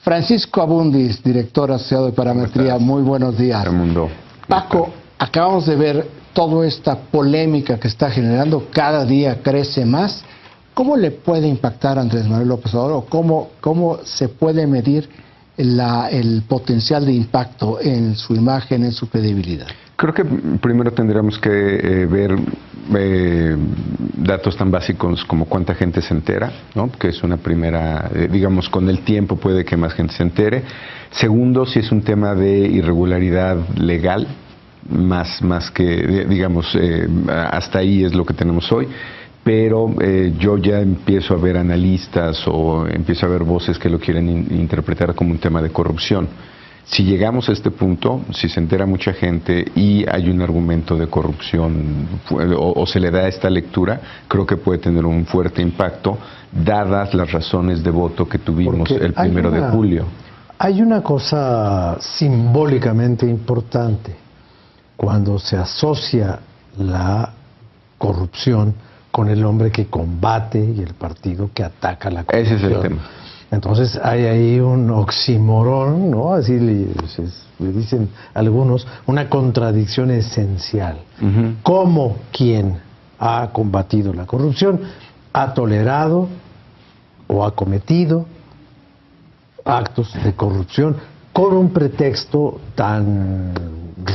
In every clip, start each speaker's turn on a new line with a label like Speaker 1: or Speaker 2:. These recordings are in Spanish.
Speaker 1: Francisco Abundis, director asociado de Parametría, muy buenos días.
Speaker 2: Mundo.
Speaker 1: Paco, acabamos de ver toda esta polémica que está generando, cada día crece más. ¿Cómo le puede impactar a Andrés Manuel López Obrador o cómo se puede medir el potencial de impacto en su imagen, en su credibilidad?
Speaker 2: Creo que primero tendríamos que ver datos tan básicos como cuánta gente se entera, ¿no? Que es una primera, digamos, con el tiempo puede que más gente se entere. Segundo, si es un tema de irregularidad legal, más que, digamos, hasta ahí es lo que tenemos hoy. Pero yo ya empiezo a ver analistas o empiezo a ver voces que lo quieren interpretar como un tema de corrupción. Si llegamos a este punto, si se entera mucha gente y hay un argumento de corrupción o se le da esta lectura, creo que puede tener un fuerte impacto, dadas las razones de voto que tuvimos el 1 de julio.
Speaker 3: Hay una cosa simbólicamente importante cuando se asocia la corrupción con el hombre que combate y el partido que ataca la corrupción.
Speaker 2: Ese es el tema.
Speaker 3: Entonces hay ahí un oxímoron, ¿no? Así le dicen algunos, una contradicción esencial. ¿Cómo quien ha combatido la corrupción ha tolerado o ha cometido actos de corrupción con un pretexto tan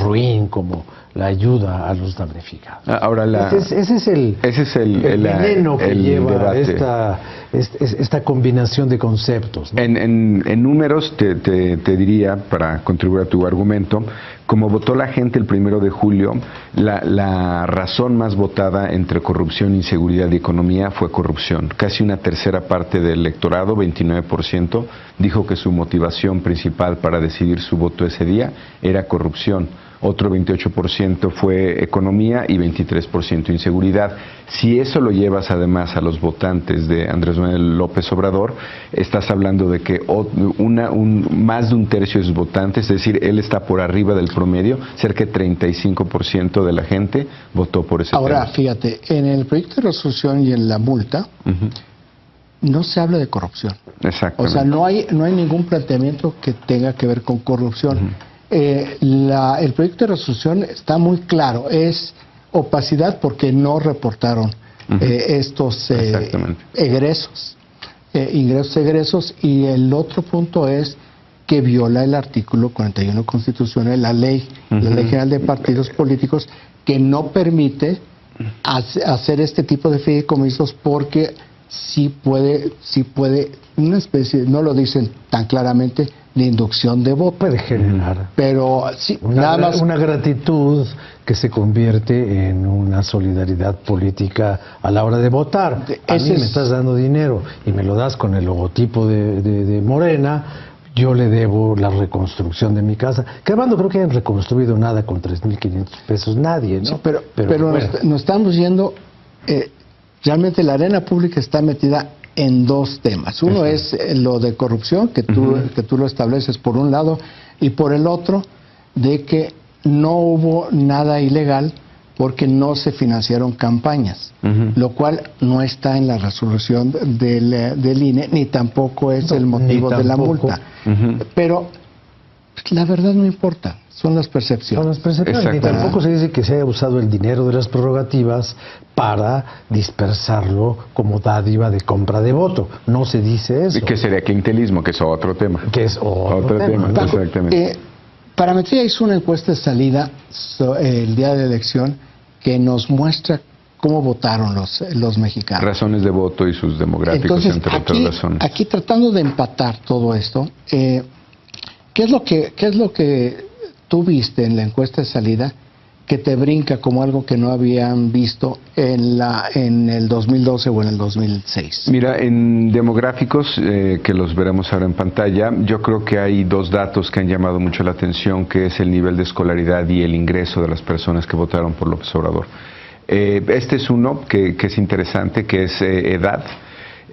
Speaker 3: ruin como la ayuda a los damnificados?
Speaker 2: Ahora
Speaker 3: ese es el veneno que lleva esta combinación de conceptos, ¿no?
Speaker 2: En números te diría, para contribuir a tu argumento, como votó la gente el 1 de julio, la razón más votada entre corrupción, inseguridad y economía fue corrupción. Casi una tercera parte del electorado, 29%, dijo que su motivación principal para decidir su voto ese día era corrupción. Otro 28% fue economía y 23% inseguridad. Si eso lo llevas además a los votantes de Andrés Manuel López Obrador, estás hablando de que más de un tercio de sus votantes, es decir, él está por arriba del promedio, cerca de 35% de la gente votó por ese tema.
Speaker 1: Ahora, fíjate, en el proyecto de resolución y en la multa, no se habla de corrupción.
Speaker 2: Exactamente.
Speaker 1: O sea, no hay ningún planteamiento que tenga que ver con corrupción. El proyecto de resolución está muy claro, es opacidad porque no reportaron estos ingresos, y el otro punto es que viola el artículo 41 constitucional, la ley general de partidos políticos, que no permite hacer este tipo de fideicomisos porque sí puede una especie, no lo dicen tan claramente, de inducción de voto.
Speaker 3: Puede generar.
Speaker 1: Pero sí,
Speaker 3: una gratitud que se convierte en una solidaridad política a la hora de votar. A mí me estás dando dinero y me lo das con el logotipo de Morena, yo le debo la reconstrucción de mi casa. Que además no creo que hayan reconstruido nada con 3.500 pesos nadie, ¿no?
Speaker 1: Sí, pero
Speaker 3: bueno.
Speaker 1: nos estamos yendo, realmente la arena pública está metida en dos temas. Uno es lo de corrupción, que tú lo estableces por un lado, y por el otro, de que no hubo nada ilegal porque no se financiaron campañas, lo cual no está en la resolución del INE, ni tampoco es el motivo de la multa. Pero la verdad no importa, son las percepciones.
Speaker 3: Son las percepciones. Ni tampoco se dice que se haya usado el dinero de las prerrogativas para dispersarlo como dádiva de compra de voto. No se dice eso.
Speaker 2: ¿Y qué sería clientelismo? Que es otro tema.
Speaker 3: Que es otro tema.
Speaker 1: Paco,
Speaker 2: exactamente.
Speaker 1: Parametría hizo una encuesta de salida el día de la elección que nos muestra cómo votaron los mexicanos.
Speaker 2: Razones de voto y sus demográficos.
Speaker 1: Entonces,
Speaker 2: entre otras razones.
Speaker 1: Aquí tratando de empatar todo esto, ¿qué es lo que tú viste en la encuesta de salida que te brinca como algo que no habían visto en el 2012 o en el 2006?
Speaker 2: Mira, en demográficos, que los veremos ahora en pantalla, yo creo que hay dos datos que han llamado mucho la atención, que es el nivel de escolaridad y el ingreso de las personas que votaron por López Obrador. Este es uno que es interesante, que es edad.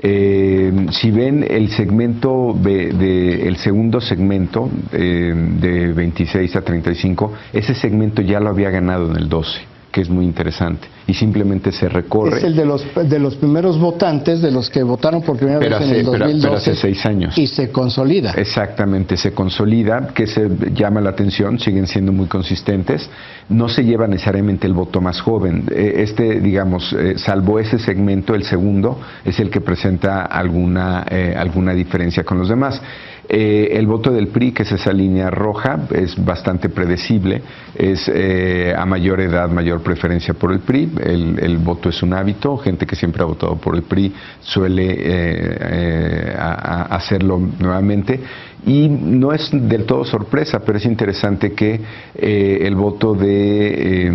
Speaker 2: Si ven el segmento el segundo segmento de 26 a 35, ese segmento ya lo había ganado en el 12, que es muy interesante. Y simplemente se recorre.
Speaker 1: Es el de los primeros votantes, de los que votaron por primera vez en el 2012.
Speaker 2: Pero hace 6 años.
Speaker 1: Y se consolida.
Speaker 2: Exactamente, se consolida, que se llama la atención, siguen siendo muy consistentes. No se lleva necesariamente el voto más joven. Digamos, salvo ese segmento, el segundo, es el que presenta alguna diferencia con los demás. El voto del PRI, que es esa línea roja, es bastante predecible, es a mayor edad, mayor preferencia por el PRI, el voto es un hábito, gente que siempre ha votado por el PRI suele hacerlo nuevamente, y no es del todo sorpresa, pero es interesante que el voto de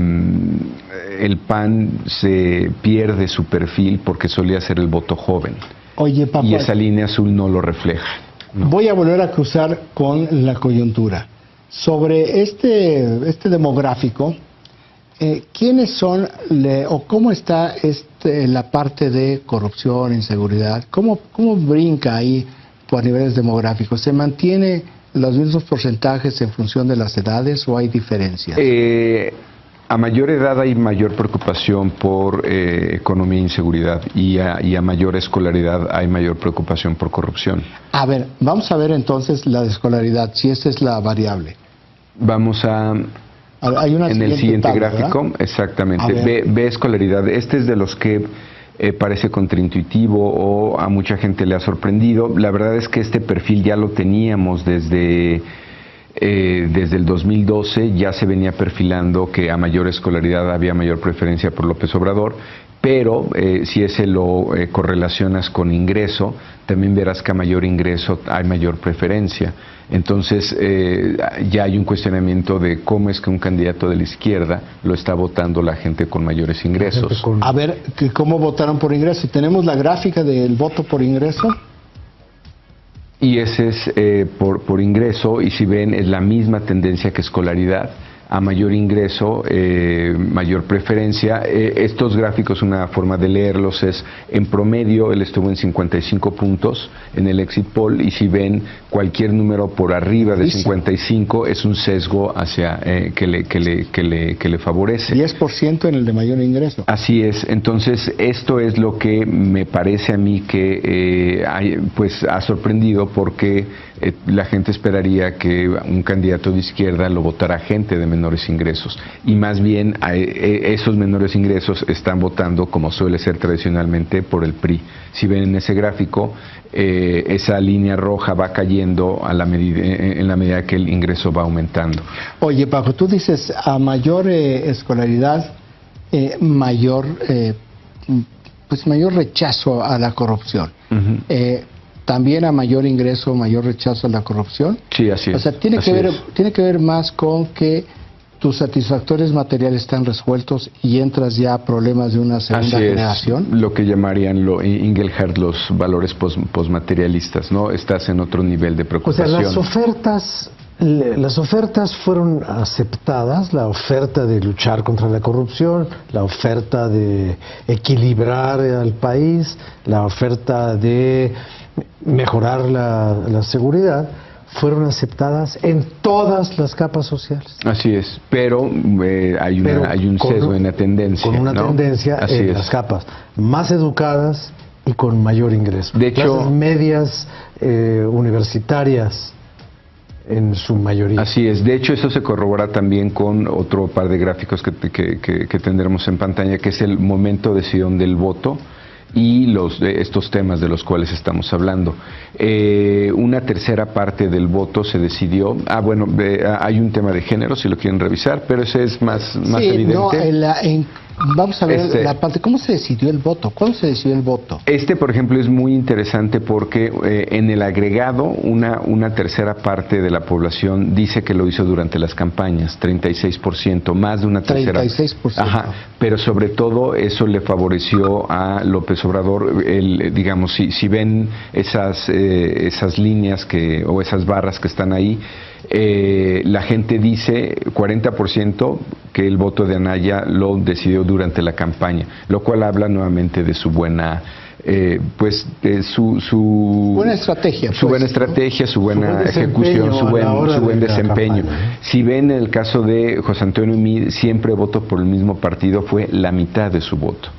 Speaker 2: el PAN se pierde su perfil porque solía ser el voto joven.
Speaker 1: Oye, papá,
Speaker 2: y esa línea azul no lo refleja. No.
Speaker 1: Voy a volver a cruzar con la coyuntura. Sobre este demográfico, ¿quiénes son o cómo está la parte de corrupción, inseguridad? ¿Cómo brinca ahí por niveles demográficos? ¿Se mantiene los mismos porcentajes en función de las edades o hay diferencias?
Speaker 2: A mayor edad hay mayor preocupación por economía e inseguridad y a mayor escolaridad hay mayor preocupación por corrupción.
Speaker 1: A ver, vamos a ver entonces la de escolaridad, si esa es la variable.
Speaker 2: Vamos
Speaker 1: hay una
Speaker 2: en el siguiente
Speaker 1: tabla,
Speaker 2: gráfico,
Speaker 1: ¿verdad?
Speaker 2: exactamente, ve escolaridad. Este es de los que parece contraintuitivo o a mucha gente le ha sorprendido. La verdad es que este perfil ya lo teníamos desde el 2012, ya se venía perfilando que a mayor escolaridad había mayor preferencia por López Obrador, pero si ese lo correlacionas con ingreso, también verás que a mayor ingreso hay mayor preferencia. Entonces ya hay un cuestionamiento de cómo es que un candidato de la izquierda lo está votando la gente con mayores ingresos.
Speaker 1: A ver, ¿cómo votaron por ingreso? ¿Tenemos la gráfica del voto por ingreso?
Speaker 2: Y ese es por ingreso, y si ven es la misma tendencia que escolaridad. A mayor ingreso, mayor preferencia. Estos gráficos, una forma de leerlos es, en promedio, él estuvo en 55 puntos en el exit poll, y si ven cualquier número por arriba de 55, es un sesgo hacia que le favorece.
Speaker 1: 10% en el de mayor ingreso.
Speaker 2: Así es. Entonces, esto es lo que me parece a mí que pues ha sorprendido, porque la gente esperaría que un candidato de izquierda lo votara gente de menores ingresos, y más bien esos menores ingresos están votando, como suele ser tradicionalmente, por el PRI. Si ven en ese gráfico, esa línea roja va cayendo en la medida que el ingreso va aumentando.
Speaker 1: Oye, Paco, tú dices a mayor escolaridad, mayor rechazo a la corrupción. También a mayor ingreso, mayor rechazo a la corrupción.
Speaker 2: Sí, así es.
Speaker 1: O sea, tiene que ver más con que tus satisfactores materiales están resueltos y entras ya a problemas de una segunda generación.
Speaker 2: Lo que llamarían Ingelhard los valores posmaterialistas, ¿no? Estás en otro nivel de preocupación.
Speaker 3: O sea, las ofertas fueron aceptadas, la oferta de luchar contra la corrupción, la oferta de equilibrar al país, la oferta de mejorar la seguridad, fueron aceptadas en todas las capas sociales.
Speaker 2: Así es, pero hay un sesgo en la tendencia.
Speaker 3: Con una tendencia en las capas más educadas y con mayor ingreso.
Speaker 2: De hecho,
Speaker 3: clases medias, universitarias, en su mayoría.
Speaker 2: Así es. De hecho, eso se corrobora también con otro par de gráficos que tendremos en pantalla, que es el momento de decisión del voto y estos temas de los cuales estamos hablando. Una tercera parte del voto se decidió. Hay un tema de género, si lo quieren revisar, pero ese es más evidente.
Speaker 1: Vamos a ver la parte. ¿Cómo se decidió el voto? ¿Cuándo se decidió el voto?
Speaker 2: Por ejemplo, es muy interesante porque en el agregado una tercera parte de la población dice que lo hizo durante las campañas, 36%, más de una tercera.
Speaker 1: 36%.
Speaker 2: Ajá, pero sobre todo eso le favoreció a López Obrador. Digamos, si ven esas líneas o esas barras que están ahí, la gente dice 40% que el voto de Anaya lo decidió durante la campaña, lo cual habla nuevamente de su buena
Speaker 1: su buena estrategia,
Speaker 2: su buena estrategia, su buena ejecución, su buen desempeño. Si ven el caso de José Antonio Meade, siempre votó por el mismo partido, fue la mitad de su voto.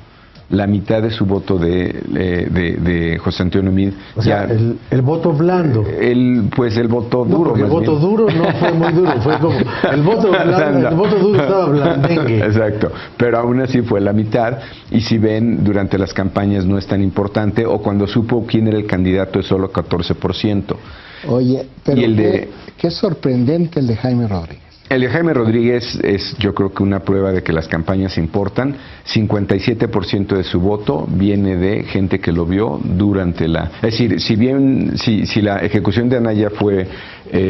Speaker 2: La mitad de su voto de José Antonio Meade.
Speaker 3: O sea, el voto blando.
Speaker 2: El voto duro.
Speaker 3: Porque el voto duro no fue muy duro, fue como el voto blando, el voto duro estaba blandengue.
Speaker 2: Exacto, pero aún así fue la mitad, y si ven, durante las campañas no es tan importante, o cuando supo quién era el candidato es solo 14%.
Speaker 1: Oye, pero qué sorprendente el de Jaime Rodríguez.
Speaker 2: El de Jaime Rodríguez es, yo creo que una prueba de que las campañas importan. 57% de su voto viene de gente que lo vio durante la... Es decir, si la ejecución de Anaya fue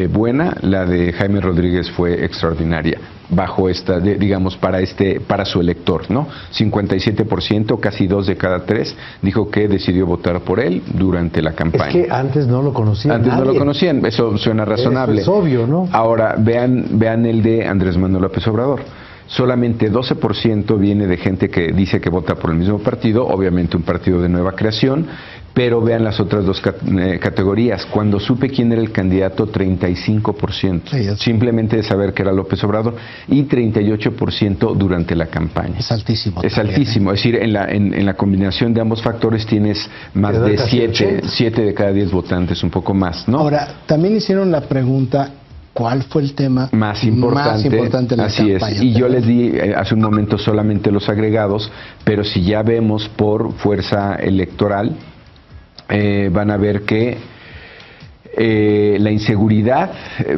Speaker 2: buena, la de Jaime Rodríguez fue extraordinaria, bajo esta, digamos, para su elector, ¿no? 57%, casi 2 de cada 3, dijo que decidió votar por él durante la campaña.
Speaker 3: Es que antes no lo conocían.
Speaker 2: Antes no lo conocían, eso suena razonable.
Speaker 3: Eso es obvio, ¿no?
Speaker 2: Ahora, vean el de Andrés Manuel López Obrador. Solamente 12% viene de gente que dice que vota por el mismo partido, obviamente un partido de nueva creación, pero vean las otras dos categorías. Cuando supe quién era el candidato, 35%, sí, simplemente de saber que era López Obrador, y 38% durante la campaña.
Speaker 1: Es altísimo.
Speaker 2: Es
Speaker 1: también,
Speaker 2: altísimo, es decir, en la combinación de ambos factores tienes más de 7 de cada 10 votantes, un poco más, ¿no?
Speaker 1: Ahora, también hicieron la pregunta: ¿cuál fue el tema
Speaker 2: más importante en la
Speaker 1: campaña?
Speaker 2: Es. Y yo les di hace un momento solamente los agregados, pero si ya vemos por fuerza electoral, van a ver que la inseguridad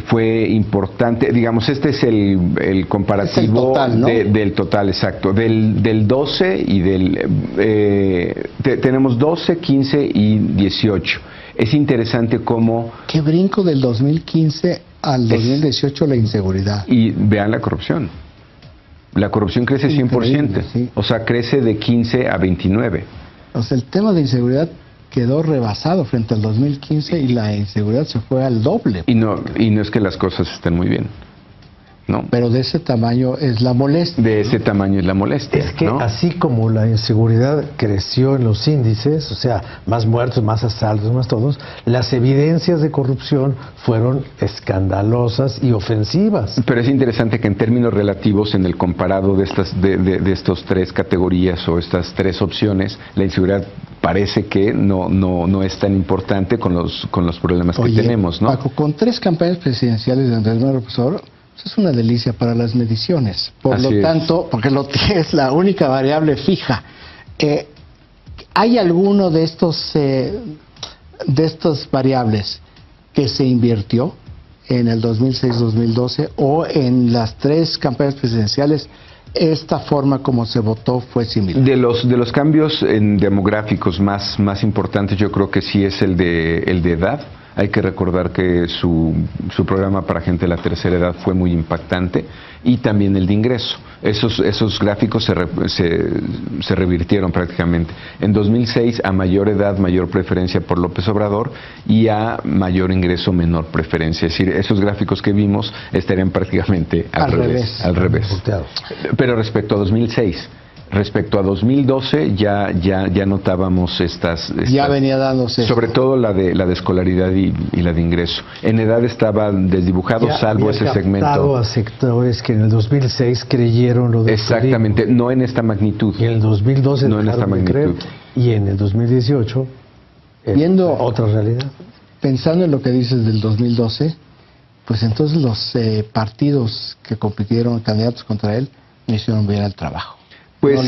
Speaker 2: fue importante. Digamos, este es el comparativo
Speaker 1: es el total, ¿no?
Speaker 2: del total, exacto. Del 12 y tenemos 12, 15 y 18. Es interesante cómo...
Speaker 1: ¿Qué brinco del 2015 al 2018 la inseguridad?
Speaker 2: Y vean la corrupción. La corrupción crece 100%. Sí. O sea, crece de 15 a 29.
Speaker 1: O sea, el tema de inseguridad quedó rebasado frente al 2015 y la inseguridad se fue al doble.
Speaker 2: Y no es que las cosas estén muy bien, ¿no?
Speaker 1: Pero de ese tamaño es la molestia.
Speaker 2: De ese tamaño es la molestia.
Speaker 3: Es que
Speaker 2: ¿no?
Speaker 3: así como la inseguridad creció en los índices, o sea, más muertos, más asaltos, más todos, las evidencias de corrupción fueron escandalosas y ofensivas.
Speaker 2: Pero es interesante que en términos relativos, en el comparado de estas 3 categorías o estas 3 opciones, la inseguridad parece que no es tan importante con los problemas que tenemos, ¿no?
Speaker 1: Paco, con 3 campañas presidenciales de Andrés Manuel López Obrador, es una delicia para las mediciones. Por lo tanto, porque es la única variable fija. ¿Hay alguno de estos variables que se invirtió en el 2006-2012 o en las 3 campañas presidenciales? ¿Esta forma como se votó fue similar? De
Speaker 2: los cambios demográficos más importantes, yo creo que sí es el de edad. Hay que recordar que su programa para gente de la tercera edad fue muy impactante, y también el de ingreso. Esos gráficos se revirtieron prácticamente. En 2006, a mayor edad, mayor preferencia por López Obrador, y a mayor ingreso, menor preferencia. Es decir, esos gráficos que vimos estarían prácticamente al revés. Pero respecto a 2006... Respecto a 2012 ya notábamos estas
Speaker 1: ya venía dándose,
Speaker 2: sobre todo la de escolaridad y la de ingreso. En edad estaba desdibujado, ya salvo ese segmento.
Speaker 3: A sectores que en el 2006 creyeron lo de
Speaker 2: exactamente, no en esta magnitud.
Speaker 3: Y en el 2012
Speaker 2: no en esta magnitud.
Speaker 3: Y en el 2018
Speaker 1: viendo
Speaker 3: otra realidad.
Speaker 1: Pensando en lo que dices del 2012, pues entonces los partidos que compitieron, candidatos contra él, no hicieron bien el trabajo. Pues,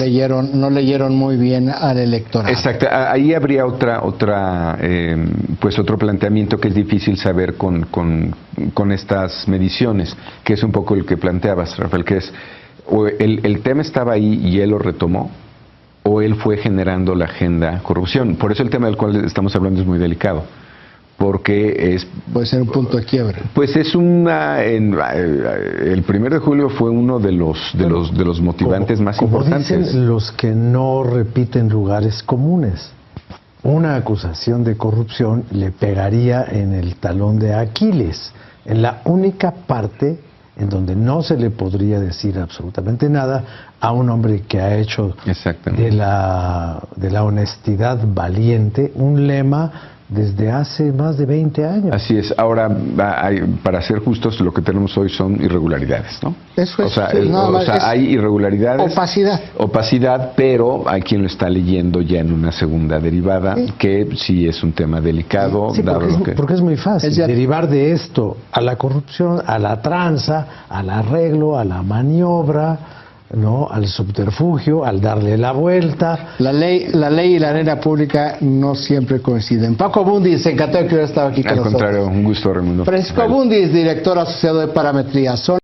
Speaker 1: no leyeron muy bien al electorado.
Speaker 2: Exacto, ahí habría otro planteamiento que es difícil saber con estas mediciones, que es un poco el que planteabas, Rafael, que es el tema estaba ahí y él lo retomó, o él fue generando la agenda corrupción. Por eso el tema del cual estamos hablando es muy delicado, porque
Speaker 1: puede ser un punto de quiebre.
Speaker 2: Pues es el 1 de julio fue uno de los motivantes más importantes.
Speaker 3: Como dicen los que no repiten lugares comunes, una acusación de corrupción le pegaría en el talón de Aquiles, en la única parte en donde no se le podría decir absolutamente nada a un hombre que ha hecho de la honestidad valiente un lema desde hace más de 20 años.
Speaker 2: Así es. Ahora, para ser justos, lo que tenemos hoy son irregularidades, ¿no?
Speaker 1: Eso es.
Speaker 2: Hay irregularidades.
Speaker 1: Opacidad,
Speaker 2: pero hay quien lo está leyendo ya en una segunda derivada, que sí es un tema delicado.
Speaker 3: Sí, porque es muy fácil derivar de esto a la corrupción, a la tranza, al arreglo, a la maniobra, ¿no? Al subterfugio, al darle la vuelta.
Speaker 1: La ley y la arena pública no siempre coinciden. Paco Bundis, encantado de que hubiera estado aquí con nosotros.
Speaker 2: Al contrario, un gusto, Raimundo.
Speaker 1: Francisco Bundis, director asociado de Parametría.